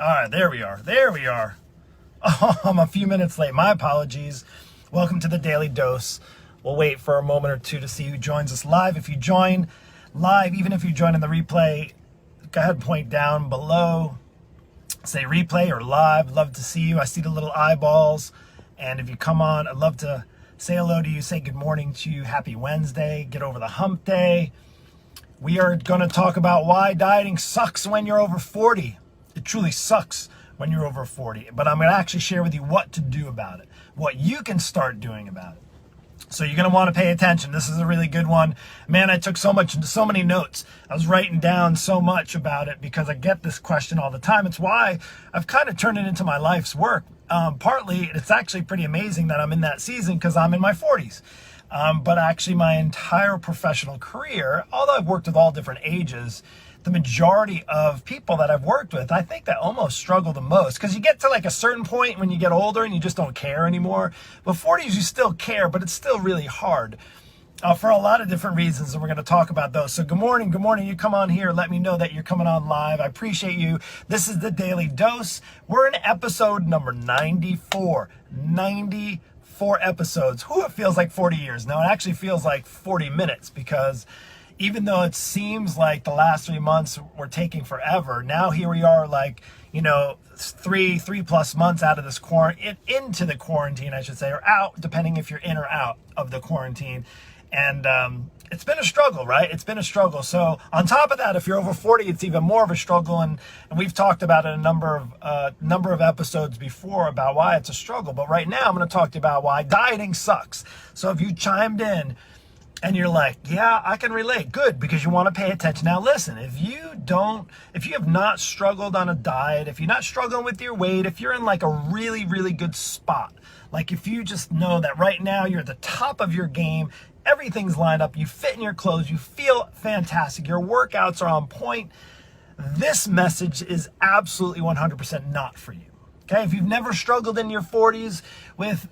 All right, there we are. There we are. Oh, I'm a few minutes late. My apologies. Welcome to the Daily Dose. We'll wait for a moment or two to see who joins us live. If you join live, even if you join in the replay, go ahead and point down below. Say replay or live. Love to see you. I see the little eyeballs. And if you come on, I'd love to say hello to you, say good morning to you. Happy Wednesday. Get over the hump day. We are going to talk about why dieting sucks when you're over 40. It truly sucks when you're over 40. But I'm going to actually share with you what to do about it, what you can start doing about it. So you're going to want to pay attention. This is a really good one. Man, I took so many notes. I was writing down so much about it because I get this question all the time. It's why I've kind of turned it into my life's work. Partly, it's actually pretty amazing that I'm in that season because I'm in my 40s. But actually my entire professional career, although I've worked with all different ages, the majority of people that I've worked with, I think that almost struggle the most because you get to like a certain point when you get older and you just don't care anymore. But 40s, you still care, but it's still really hard for a lot of different reasons. And we're going to talk about those. So good morning. Good morning. You come on here. Let me know that you're coming on live. I appreciate you. This is the Daily Dose. We're in episode number 94. 94 episodes. Who it feels like 40 years. Now it actually feels like 40 minutes because even though it seems like the last 3 months were taking forever, now here we are, like, you know, three plus months out of this into the quarantine, I should say, or out, depending if you're in or out of the quarantine. And it's been a struggle, right? It's been a struggle. So on top of that, if you're over 40, it's even more of a struggle. And we've talked about it in a number of episodes before about why it's a struggle. But right now, I'm going to talk to you about why dieting sucks. So if you chimed in, and you're like, yeah, I can relate. Good, because you want to pay attention. Now listen, if you have not struggled on a diet, if you're not struggling with your weight, if you're in like a really, really good spot, like if you just know that right now you're at the top of your game, everything's lined up, you fit in your clothes, you feel fantastic, your workouts are on point, this message is absolutely 100% not for you. Okay, if you've never struggled in your 40s with,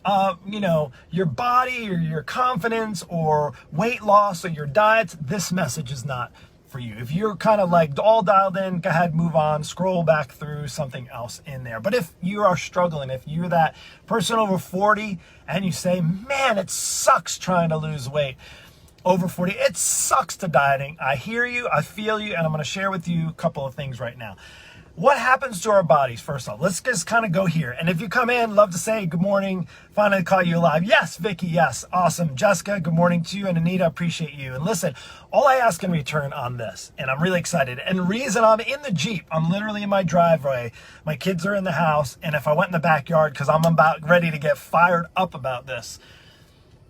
your body or your confidence or weight loss or your diets, this message is not for you. If you're kind of like all dialed in, go ahead, move on, scroll back through something else in there. But if you are struggling, if you're that person over 40 and you say, man, it sucks trying to lose weight over 40, it sucks to dieting. I hear you, I feel you, and I'm going to share with you a couple of things right now. What happens to our bodies? First off, let's just kind of go here. And if you come in, love to say good morning. Finally caught you live. Yes, Vicky. Yes. Awesome. Jessica, good morning to you. And Anita, appreciate you. And listen, all I ask in return on this, and I'm really excited. And the reason I'm in the Jeep, I'm literally in my driveway. My kids are in the house. And if I went in the backyard, because I'm about ready to get fired up about this,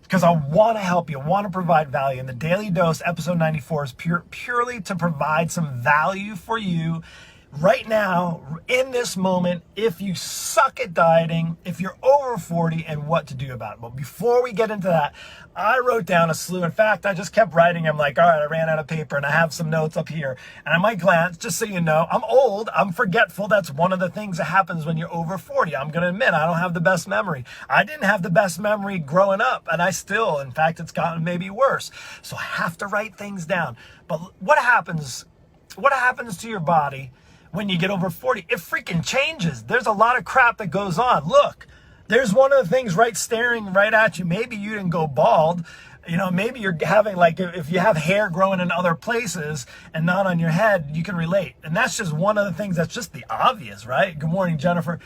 because I want to help you, want to provide value. And the Daily Dose, episode 94, is purely to provide some value for you right now, in this moment, if you suck at dieting, if you're over 40, and what to do about it. But before we get into that, I wrote down a slew. In fact, I just kept writing. I'm like, all right, I ran out of paper, and I have some notes up here. And I might glance, just so you know, I'm old, I'm forgetful. That's one of the things that happens when you're over 40. I'm going to admit, I don't have the best memory. I didn't have the best memory growing up, and I still, in fact, it's gotten maybe worse. So I have to write things down. But what happens to your body when you get over 40? It freaking changes. There's a lot of crap that goes on. Look, there's one of the things staring right at you. Maybe you didn't go bald. Maybe you're having, like, if you have hair growing in other places and not on your head, you can relate. And that's just one of the things that's just the obvious, right? Good morning, Jennifer.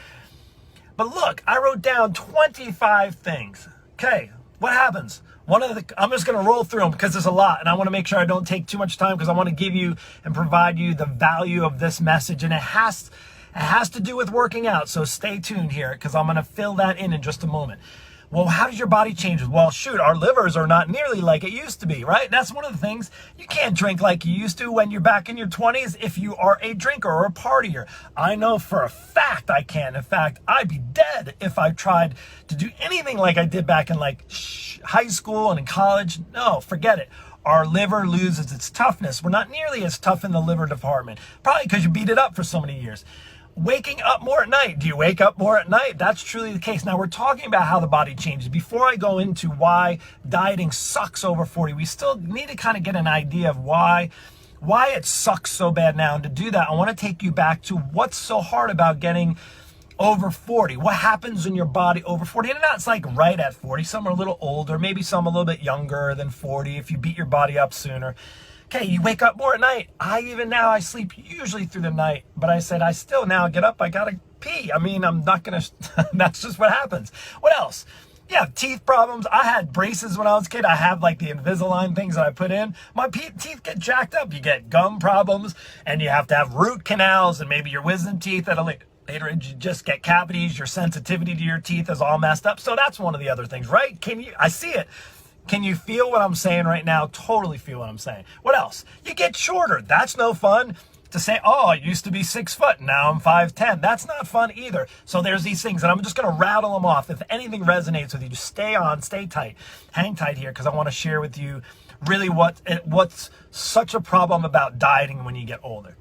But look, I wrote down 25 things. Okay, what happens? I'm just going to roll through them because there's a lot, and I want to make sure I don't take too much time because I want to give you and provide you the value of this message, and it has to do with working out. So stay tuned here because I'm going to fill that in just a moment. Well, how does your body change? Well, shoot, our livers are not nearly like it used to be, right? That's one of the things. You can't drink like you used to when you're back in your 20s if you are a drinker or a partier. I know for a fact I can. In fact, I'd be dead if I tried to do anything like I did back in high school and in college. No, forget it. Our liver loses its toughness. We're not nearly as tough in the liver department, probably because you beat it up for so many years. Waking up more at night. Do you wake up more at night? That's truly the case. Now, we're talking about how the body changes. Before I go into why dieting sucks over 40, we still need to kind of get an idea of why why it sucks so bad now. And to do that, I want to take you back to what's so hard about getting over 40. What happens in your body over 40? And it's like right at 40. Some are a little older, maybe some a little bit younger than 40 if you beat your body up sooner. Okay, you wake up more at night. I sleep usually through the night, but I said I still now get up, I gotta pee. I mean, I'm not gonna, that's just what happens. What else? Yeah, teeth problems. I had braces when I was a kid. I have like the Invisalign things that I put in. My teeth get jacked up. You get gum problems, and you have to have root canals, and maybe your wisdom teeth that'll later you just get cavities. Your sensitivity to your teeth is all messed up. So that's one of the other things, right? I see it. Can you feel what I'm saying right now? Totally feel what I'm saying. What else? You get shorter. That's no fun. To say, oh, I used to be 6 foot, now I'm 5'10". That's not fun either. So there's these things, and I'm just going to rattle them off. If anything resonates with you, just stay on, stay tight, hang tight here, because I want to share with you really what's such a problem about dieting when you get older.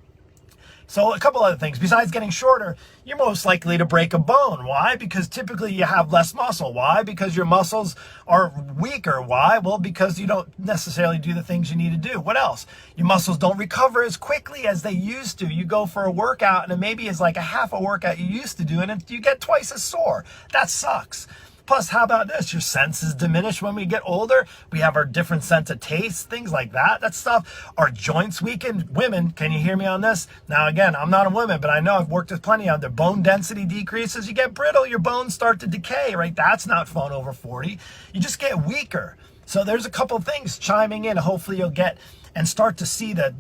So a couple other things. Besides getting shorter, you're most likely to break a bone. Why? Because typically you have less muscle. Why? Because your muscles are weaker. Why? Well, because you don't necessarily do the things you need to do. What else? Your muscles don't recover as quickly as they used to. You go for a workout and it maybe is like a half a workout you used to do, and you get twice as sore. That sucks. Plus, how about this? Your senses diminish when we get older. We have our different sense of taste, things like that. That stuff. Our joints weaken. Women, can you hear me on this? Now, again, I'm not a woman, but I know I've worked with plenty of them. Bone density decreases. You get brittle. Your bones start to decay, right? That's not fun over 40. You just get weaker. So there's a couple things chiming in. Hopefully you'll get and start to see the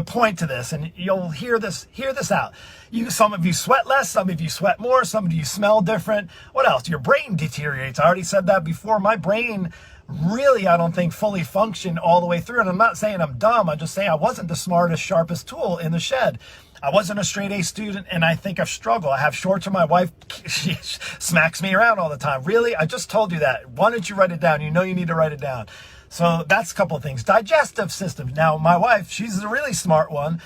point to this, and you'll hear this out. Some of you sweat less, some of you sweat more, some of you smell different. What else? Your brain deteriorates. I already said that before. My brain really, I don't think, fully functioned all the way through. And I'm not saying I'm dumb. I'm just saying I wasn't the smartest, sharpest tool in the shed. I wasn't a straight A student, and I think I've struggled. I have shorts, and my wife, she smacks me around all the time. Really? I just told you that. Why don't you write it down? You know you need to write it down. So that's a couple of things. Digestive systems. Now, my wife, she's a really smart one.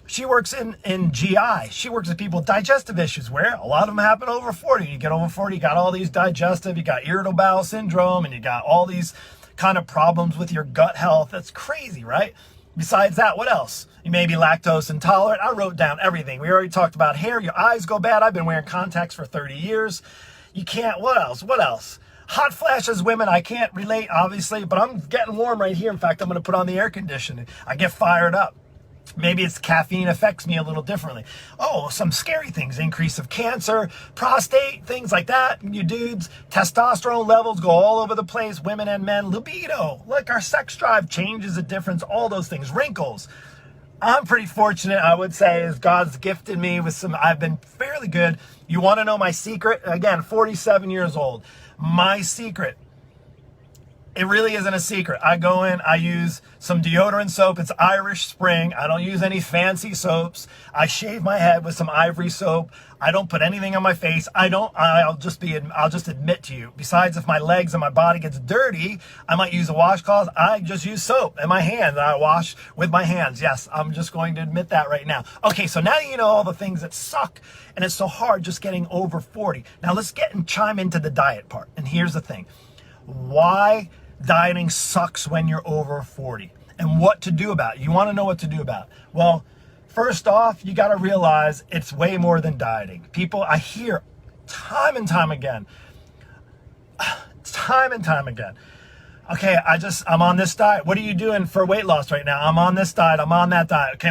She works in GI. She works with people with digestive issues, where a lot of them happen over 40. You get over 40, you got all these digestive, you got irritable bowel syndrome, and you got all these kind of problems with your gut health. That's crazy, right? Besides that, what else? You may be lactose intolerant. I wrote down everything. We already talked about hair. Your eyes go bad. I've been wearing contacts for 30 years. You can't, what else? Hot flashes, women, I can't relate, obviously, but I'm getting warm right here. In fact, I'm going to put on the air conditioning. I get fired up. Maybe it's caffeine affects me a little differently. Oh, some scary things. Increase of cancer, prostate, things like that. You dudes, testosterone levels go all over the place. Women and men, libido. Look, our sex drive changes a difference. All those things. Wrinkles. I'm pretty fortunate, I would say, as God's gifted me with I've been fairly good. You want to know my secret? Again, 47 years old. My secret. It really isn't a secret. I go in, I use some deodorant soap. It's Irish Spring. I don't use any fancy soaps. I shave my head with some Ivory soap. I don't put anything on my face. I'll just admit to you. Besides, if my legs and my body gets dirty, I might use a washcloth. I just use soap and my hands. I wash with my hands. Yes, I'm just going to admit that right now. Okay, so now you know all the things that suck, and it's so hard just getting over 40. Now let's get and chime into the diet part. And here's the thing. Why dieting sucks when you're over 40 and what to do about it. You want to know what to do about it. Well, first off, you got to realize it's way more than dieting. People, I hear time and time again, okay, I'm on this diet. What are you doing for weight loss right now? I'm on this diet. I'm on that diet.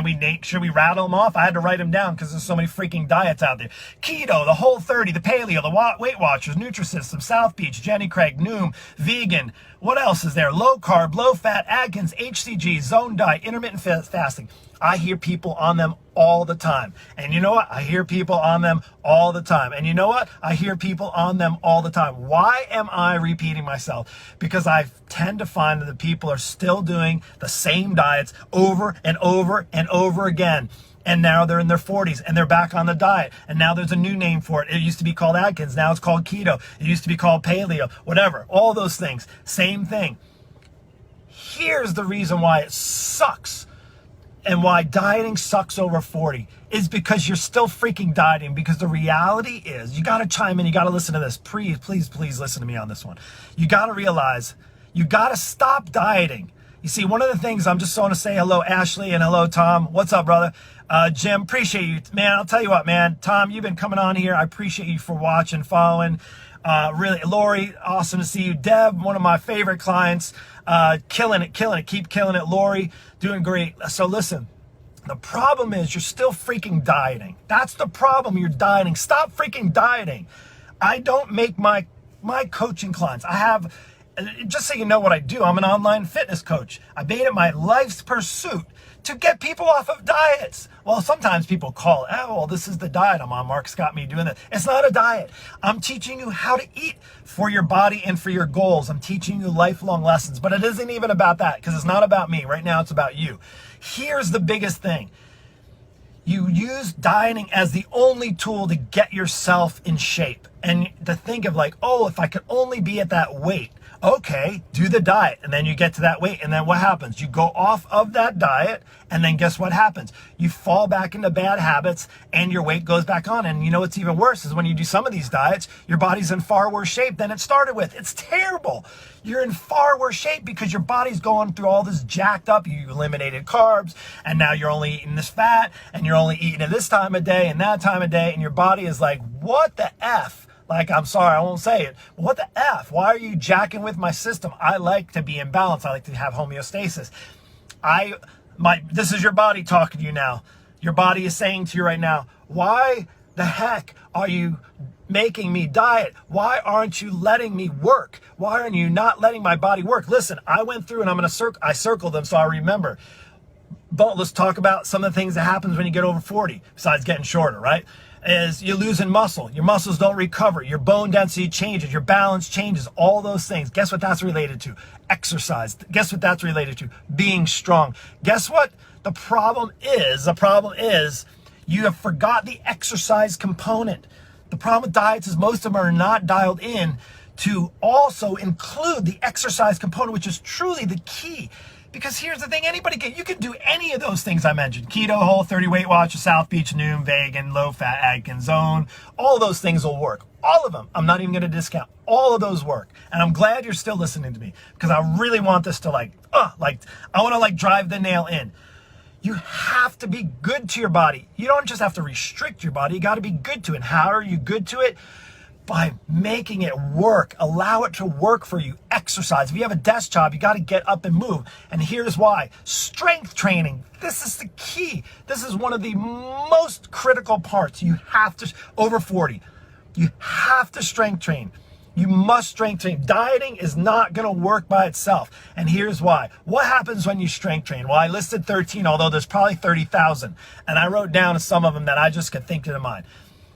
Should we rattle them off? I had to write them down because there's so many freaking diets out there. Keto, the Whole30, the Paleo, the Weight Watchers, Nutrisystem, South Beach, Jenny Craig, Noom, vegan. What else is there? Low carb, low fat, Atkins, HCG, zone diet, intermittent fasting. I hear people on them all the time. And you know what? I hear people on them all the time. And you know what? I hear people on them all the time. Why am I repeating myself? Because I tend to find that the people are still doing the same diets over and over and over again. And now they're in their 40s and they're back on the diet. And now there's a new name for it. It used to be called Atkins. Now it's called keto. It used to be called paleo, whatever. All those things. Same thing. Here's the reason why it sucks and why dieting sucks over 40 is because you're still freaking dieting. Because the reality is, you got to chime in. You got to listen to this. Please listen to me on this one. You got to realize you got to stop dieting. You see, one of the things, I'm just want to say hello, Ashley, and hello, Tom. What's up, brother? Jim, appreciate you. Man, I'll tell you what, man. Tom, you've been coming on here. I appreciate you for watching, following. Really, Lori, awesome to see you. Deb, one of my favorite clients. Killing it. Keep killing it. Lori, doing great. So listen, the problem is you're still freaking dieting. That's the problem. You're dieting. Stop freaking dieting. I don't make my coaching clients. I have, just so you know what I do, I'm an online fitness coach. I made it my life's pursuit to get people off of diets. Well, sometimes people call it, oh, well, this is the diet I'm on. Mark's got me doing that. It's not a diet. I'm teaching you how to eat for your body and for your goals. I'm teaching you lifelong lessons, but it isn't even about that because it's not about me. Right now, it's about you. Here's the biggest thing. You use dieting as the only tool to get yourself in shape. And to think of like, oh, if I could only be at that weight. Okay, do the diet, and then you get to that weight, and then what happens? You go off of that diet, and then guess what happens? You fall back into bad habits, and your weight goes back on. And you know what's even worse is when you do some of these diets, your body's in far worse shape than it started with. It's terrible. You're in far worse shape because your body's going through all this jacked up. You eliminated carbs, and now you're only eating this fat, and you're only eating it this time of day and that time of day, and your body is like, what the F? Like, I'm sorry, I won't say it, but what the F? Why are you jacking with my system? I like to be in balance. I like to have homeostasis. This is your body talking to you now. Your body is saying to you right now, why the heck are you making me diet? Why aren't you letting me work? Why are you not letting my body work? Listen, I went through and I circled them so I remember. But let's talk about some of the things that happens when you get over 40, besides getting shorter, right? Is you're losing muscle. Your muscles don't recover. Your bone density changes. Your balance changes. All those things. Guess what that's related to? Exercise. Guess what that's related to? Being strong. Guess what the problem is? The problem is you have forgot the exercise component. The problem with diets is most of them are not dialed in to also include the exercise component, which is truly the key. Because here's the thing, you can do any of those things I mentioned. Keto, Whole30, Weight Watchers, South Beach, Noom, vegan, low fat, Atkins, zone. All those things will work. All of them. I'm not even going to discount. All of those work. And I'm glad you're still listening to me because I really want this to I want to drive the nail in. You have to be good to your body. You don't just have to restrict your body. You got to be good to it. And how are you good to it? By making it work. Allow it to work for you. Exercise. If you have a desk job, you got to get up and move. And here's why. Strength training. This is the key. This is one of the most critical parts. You have to, over 40, you have to strength train. You must strength train. Dieting is not going to work by itself. And here's why. What happens when you strength train? Well, I listed 13, although there's probably 30,000. And I wrote down some of them that I just could think to mind.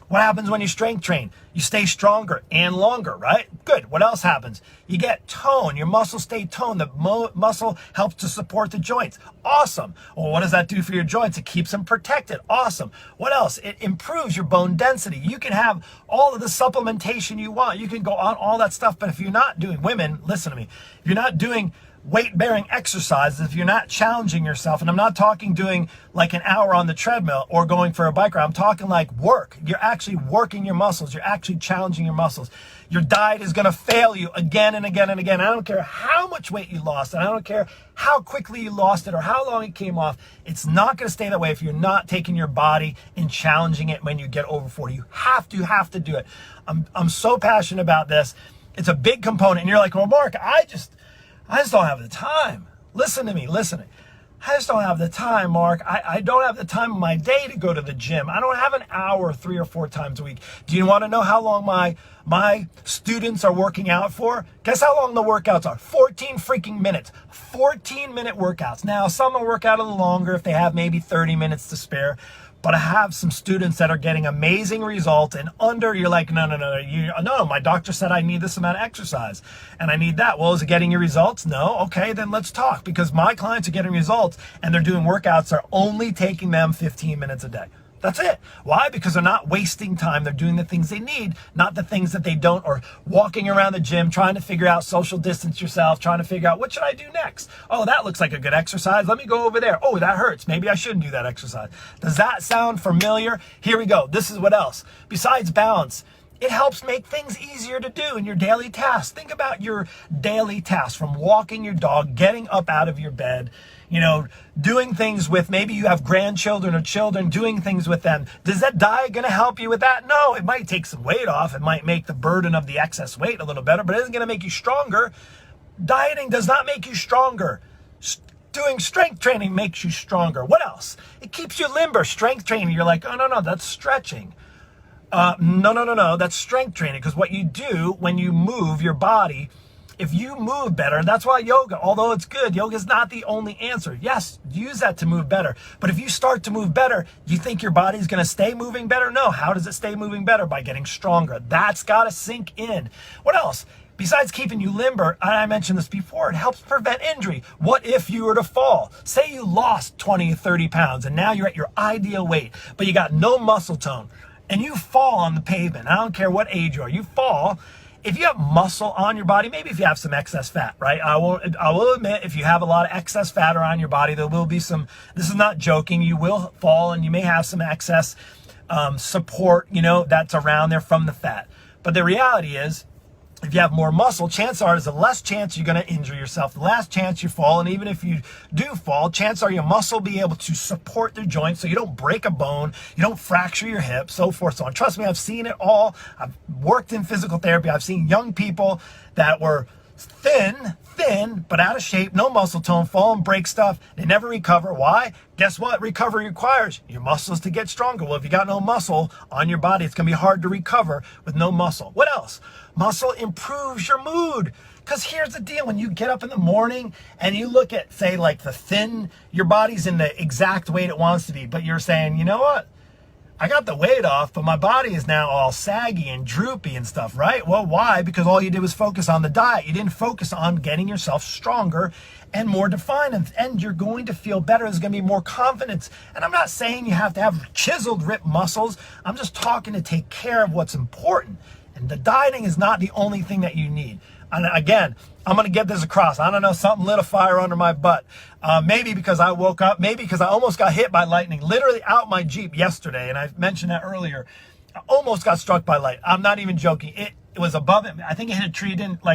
What happens when you strength train? You stay stronger and longer, right? Good. What else happens? You get tone. Your muscles stay toned. The muscle helps to support the joints. Awesome. Well, what does that do for your joints? It keeps them protected. Awesome. What else? It improves your bone density. You can have all of the supplementation you want. You can go on all that stuff. But if you're not doing, women, listen to me. If you're not doing weight-bearing exercises, if you're not challenging yourself, and I'm not talking doing like an hour on the treadmill or going for a bike ride, I'm talking like work. You're actually working your muscles. You're actually challenging your muscles. Your diet is going to fail you again and again and again. I don't care how much weight you lost, and I don't care how quickly you lost it or how long it came off. It's not going to stay that way if you're not taking your body and challenging it when you get over 40. You have to do it. I'm so passionate about this. It's a big component, and you're like, well, Mark, I just don't have the time. Listen to me. I just don't have the time, Mark. I don't have the time in my day to go to the gym. I don't have an hour 3 or 4 times a week. Do you want to know how long my students are working out for? Guess how long the workouts are? 14 freaking minutes. 14-minute workouts. Now, some will work out a little longer if they have maybe 30 minutes to spare. But I have some students that are getting amazing results, and you're like, no, my doctor said I need this amount of exercise and I need that. Well, is it getting you results? No. Okay, then let's talk, because my clients are getting results and they're doing workouts that are only taking them 15 minutes a day. That's it. Why? Because they're not wasting time. They're doing the things they need, not the things that they don't, or walking around the gym trying to figure out social distance yourself, trying to figure out what should I do next? Oh, that looks like a good exercise. Let me go over there. Oh, that hurts. Maybe I shouldn't do that exercise. Does that sound familiar? Here we go. This is what else. Besides balance, It helps make things easier to do in your daily tasks. Think about your daily tasks, from walking your dog, getting up out of your bed, doing things with, maybe you have grandchildren or children, doing things with them. Does that diet going to help you with that? No, it might take some weight off. It might make the burden of the excess weight a little better, but it isn't going to make you stronger. Dieting does not make you stronger. Doing strength training makes you stronger. What else? It keeps you limber. Strength training, you're like, oh, no, that's stretching. No, that's strength training. Because what you do when you move your body, if you move better, and that's why yoga, although it's good, yoga is not the only answer. Yes, use that to move better. But if you start to move better, you think your body's going to stay moving better? No. How does it stay moving better? By getting stronger. That's got to sink in. What else? Besides keeping you limber, and I mentioned this before, it helps prevent injury. What if you were to fall? Say you lost 20 or 30 pounds and now you're at your ideal weight, but you got no muscle tone, and you fall on the pavement. I don't care what age you are. You fall. If you have muscle on your body, maybe if you have some excess fat, right? I will admit, if you have a lot of excess fat around your body, there will be some, this is not joking, you will fall and you may have some excess support, that's around there from the fat. But the reality is, if you have more muscle, chances are there's a less chance you're going to injure yourself, the less chance you fall. And even if you do fall, chances are your muscle will be able to support the joint so you don't break a bone, you don't fracture your hip, so forth, so on. Trust me, I've seen it all. I've worked in physical therapy. I've seen young people that were thin, but out of shape, no muscle tone, fall and break stuff. They never recover. Why? Guess what? Recovery requires your muscles to get stronger. Well, if you got no muscle on your body, it's going to be hard to recover with no muscle. What else? Muscle improves your mood. Because here's the deal. When you get up in the morning and you look at, say, like the thin, your body's in the exact weight it wants to be, but you're saying, you know what? I got the weight off, but my body is now all saggy and droopy and stuff, right? Well, why? Because all you did was focus on the diet. You didn't focus on getting yourself stronger and more defined, and you're going to feel better. There's going to be more confidence. And I'm not saying you have to have chiseled, ripped muscles. I'm just talking to take care of what's important. And the dieting is not the only thing that you need. And again, I'm going to get this across. I don't know, something lit a fire under my butt. Maybe because I woke up, maybe because I almost got hit by lightning, literally out my Jeep yesterday. And I mentioned that earlier. I almost got struck by light. I'm not even joking. It was above it. I think it hit a tree.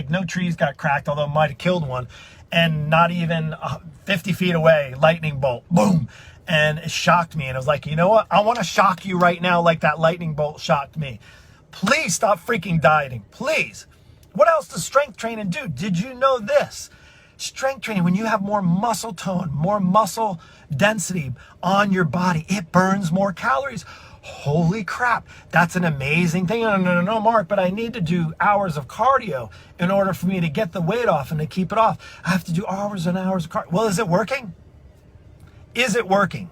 No trees got cracked, although it might have killed one. And not even 50 feet away, lightning bolt, boom. And it shocked me. And I was like, you know what? I want to shock you right now like that lightning bolt shocked me. Please stop freaking dieting. Please. What else does strength training do? Did you know this? Strength training, when you have more muscle tone, more muscle density on your body, it burns more calories. Holy crap, that's an amazing thing. No, Mark, but I need to do hours of cardio in order for me to get the weight off and to keep it off. I have to do hours and hours of cardio. Well, is it working? Is it working?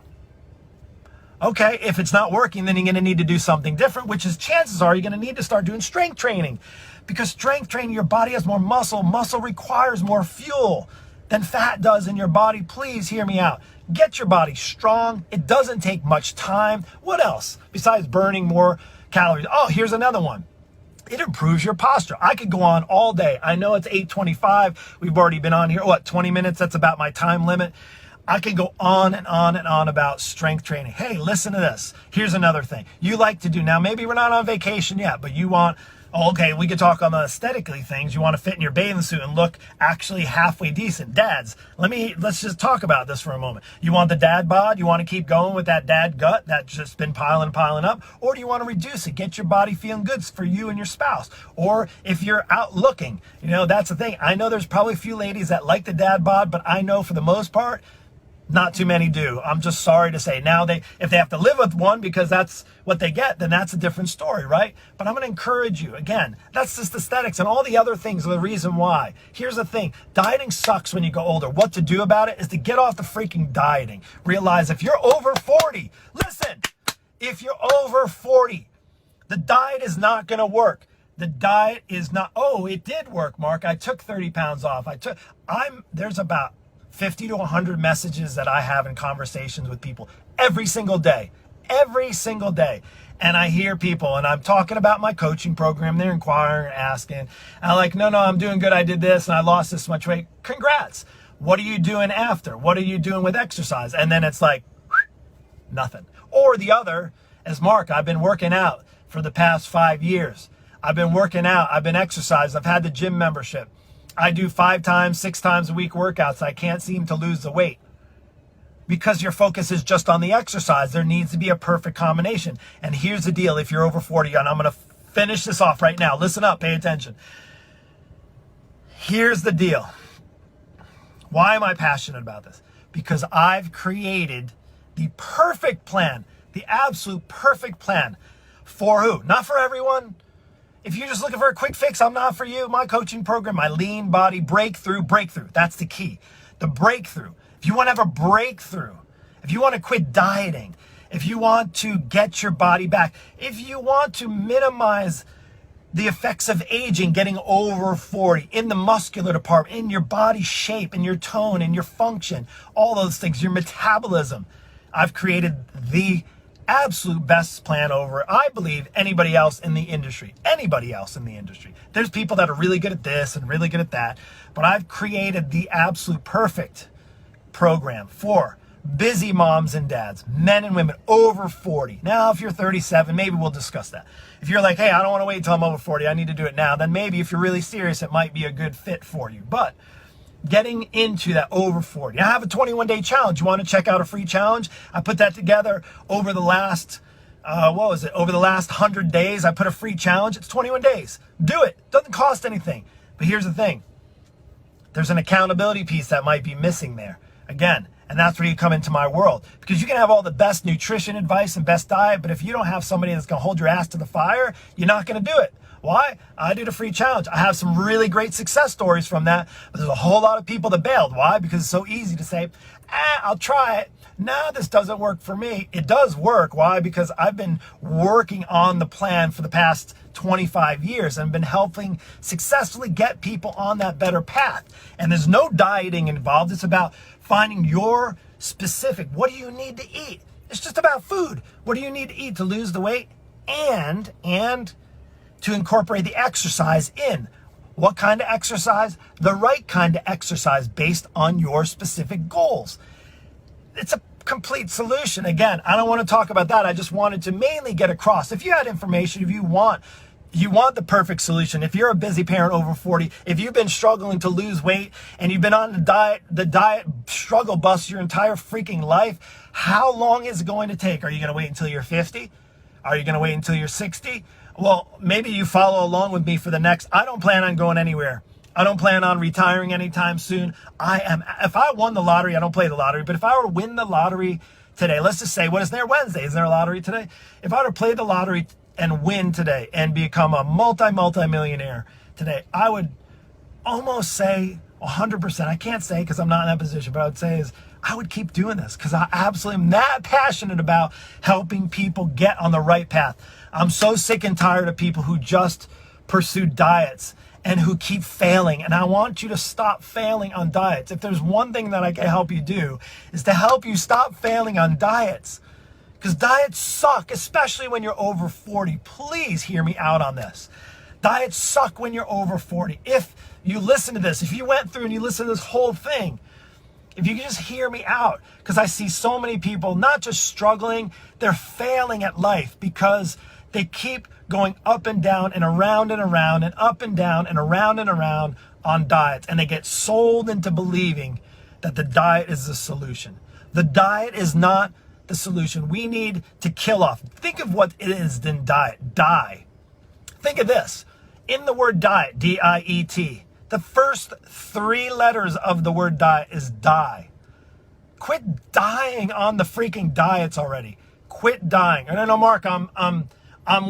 Okay, if it's not working, then you're going to need to do something different, which is chances are you're going to need to start doing strength training. Because strength training, your body has more muscle. Muscle requires more fuel than fat does in your body. Please hear me out. Get your body strong. It doesn't take much time. What else besides burning more calories? Oh, here's another one. It improves your posture. I could go on all day. I know it's 8:25. We've already been on here, 20 minutes? That's about my time limit. I can go on and on and on about strength training. Hey, listen to this. Here's another thing you like to do. Now, maybe we're not on vacation yet, but you want, okay, we could talk on the aesthetically things. You want to fit in your bathing suit and look actually halfway decent. Dads, let's just talk about this for a moment. You want the dad bod? You want to keep going with that dad gut that's just been piling up? Or do you want to reduce it? Get your body feeling good for you and your spouse. Or if you're out looking, that's the thing. I know there's probably a few ladies that like the dad bod, but I know for the most part, not too many do. I'm just sorry to say. Now, if they have to live with one because that's what they get, then that's a different story, right? But I'm going to encourage you. Again, that's just aesthetics, and all the other things are the reason why. Here's the thing. Dieting sucks when you go older. What to do about it is to get off the freaking dieting. Realize if you're over 40, listen, if you're over 40, the diet is not going to work. The diet is not, it did work, Mark. I took 30 pounds off. There's about 50 to 100 messages that I have in conversations with people every single day. And I hear people, and I'm talking about my coaching program. They're inquiring and asking. And I'm like, no, I'm doing good. I did this and I lost this much weight. Congrats. What are you doing after? What are you doing with exercise? And then it's like, nothing. Or the other, as Mark, I've been working out for the past 5 years. I've been working out. I've been exercising. I've had the gym membership. I do 5 times, 6 times a week workouts. I can't seem to lose the weight. Because your focus is just on the exercise, there needs to be a perfect combination. And here's the deal. If you're over 40, and I'm going to finish this off right now. Listen up. Pay attention. Here's the deal. Why am I passionate about this? Because I've created the perfect plan, the absolute perfect plan for who? Not for everyone. If you're just looking for a quick fix, I'm not for you. My coaching program, my lean body breakthrough. That's the key. The breakthrough. If you want to have a breakthrough, if you want to quit dieting, if you want to get your body back, if you want to minimize the effects of aging, getting over 40, in the muscular department, in your body shape, in your tone, in your function, all those things, your metabolism, I've created the absolute best plan over, I believe, anybody else in the industry. There's people that are really good at this and really good at that, but I've created the absolute perfect program for busy moms and dads, men and women over 40. Now, if you're 37, maybe we'll discuss that. If you're like, hey, I don't want to wait until I'm over 40, I need to do it now, then maybe if you're really serious, it might be a good fit for you. But getting into that over 40. I have a 21-day challenge. You want to check out a free challenge? I put that together over the last, over the last 100 days. I put a free challenge. It's 21 days. Do it. Doesn't cost anything. But here's the thing. There's an accountability piece that might be missing there. Again, and that's where you come into my world. Because you can have all the best nutrition advice and best diet, but if you don't have somebody that's going to hold your ass to the fire, you're not going to do it. Why? I did a free challenge. I have some really great success stories from that, but there's a whole lot of people that bailed. Why? Because it's so easy to say, I'll try it. No, this doesn't work for me. It does work. Why? Because I've been working on the plan for the past 25 years and been helping successfully get people on that better path. And there's no dieting involved. It's about finding your specific, what do you need to eat? It's just about food. What do you need to eat to lose the weight and to incorporate the exercise in? What kind of exercise? The right kind of exercise based on your specific goals. It's a complete solution. Again, I don't want to talk about that. I just wanted to mainly get across. If you had information, if you want the perfect solution, if you're a busy parent over 40, if you've been struggling to lose weight and you've been on the diet struggle bus your entire freaking life, how long is it going to take? Are you going to wait until you're 50? Are you going to wait until you're 60? Well, maybe you follow along with me for the next. I don't plan on going anywhere. I don't plan on retiring anytime soon. If I won the lottery, I don't play the lottery, but if I were to win the lottery today, let's just say, what is there, Wednesday? Is there a lottery today? If I were to play the lottery and win today and become a multi-millionaire today, I would almost say 100%. I can't say because I'm not in that position, but I would say is I would keep doing this because I absolutely am that passionate about helping people get on the right path. I'm so sick and tired of people who just pursue diets and who keep failing. And I want you to stop failing on diets. If there's one thing that I can help you do, is to help you stop failing on diets. Because diets suck, especially when you're over 40. Please hear me out on this. Diets suck when you're over 40. If you listen to this, if you went through and you listen to this whole thing, if you can just hear me out, because I see so many people not just struggling, they're failing at life because they keep going up and down and around and around and up and down and around on diets. And they get sold into believing that the diet is the solution. The diet is not the solution. We need to kill off. Think of what it is in diet. Die. Think of this. In the word diet, D-I-E-T, the first 3 letters of the word diet is die. Quit dying on the freaking diets already. Quit dying. And I know, Mark, I'm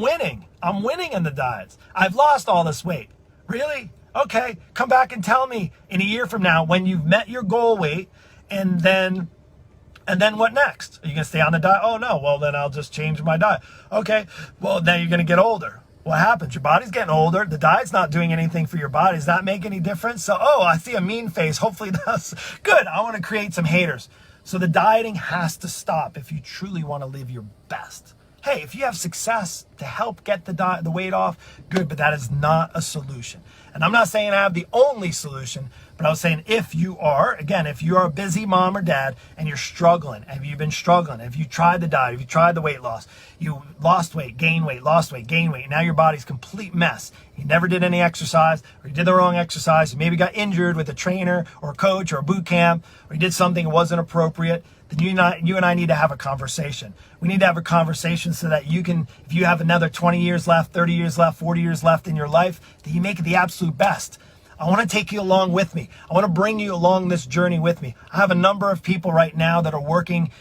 winning. I'm winning in the diets. I've lost all this weight. Really? Okay. Come back and tell me in a year from now when you've met your goal weight, and then what next? Are you going to stay on the diet? Oh, no. Well, then I'll just change my diet. Okay. Well, now you're going to get older. What happens? Your body's getting older. The diet's not doing anything for your body. Does that make any difference? So, I see a mean face. Hopefully that's good. I want to create some haters. So the dieting has to stop if you truly want to live your best. Hey, if you have success to help get the weight off, good, but that is not a solution. And I'm not saying I have the only solution, But I was saying, if you are, again, if you are a busy mom or dad and you're struggling, have you been struggling? Have you tried the diet? Have you tried the weight loss? You lost weight, gained weight, lost weight, gained weight. Now your body's a complete mess. You never did any exercise, or you did the wrong exercise. You maybe got injured with a trainer or a coach or a boot camp, or you did something that wasn't appropriate. Then you and I need to have a conversation. We need to have a conversation so that you can, if you have another 20 years left, 30 years left, 40 years left in your life, that you make it the absolute best. I want to take you along with me. I want to bring you along this journey with me. I have a number of people right now that are working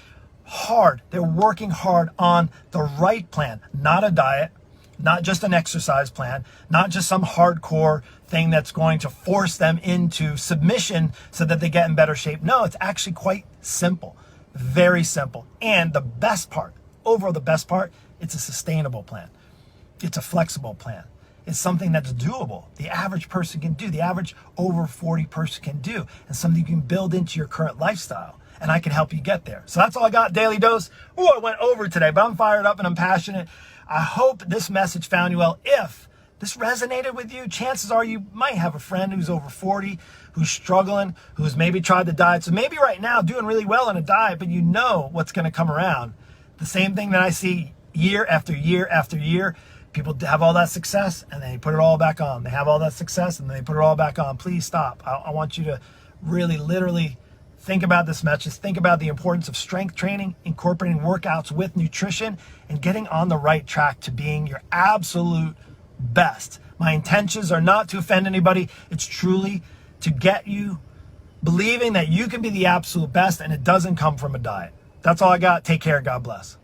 hard. They're working hard on the right plan, not a diet, not just an exercise plan, not just some hardcore thing that's going to force them into submission so that they get in better shape. No, it's actually quite simple, very simple. And the best part, overall the best part, it's a sustainable plan. It's a flexible plan. It's something that's doable. The average person can do, the average over 40 person can do, and something you can build into your current lifestyle. And I can help you get there. So that's all I got, Daily Dose. Oh, I went over today, but I'm fired up and I'm passionate. I hope this message found you well. If this resonated with you, chances are you might have a friend who's over 40, who's struggling, who's maybe tried the diet. So maybe right now doing really well on a diet, but you know what's going to come around. The same thing that I see year after year after year. People have all that success and they put it all back on. They have all that success and they put it all back on. Please stop. I want you to really, literally think about this message. Think about the importance of strength training, incorporating workouts with nutrition, and getting on the right track to being your absolute best. My intentions are not to offend anybody. It's truly to get you believing that you can be the absolute best, and it doesn't come from a diet. That's all I got. Take care. God bless.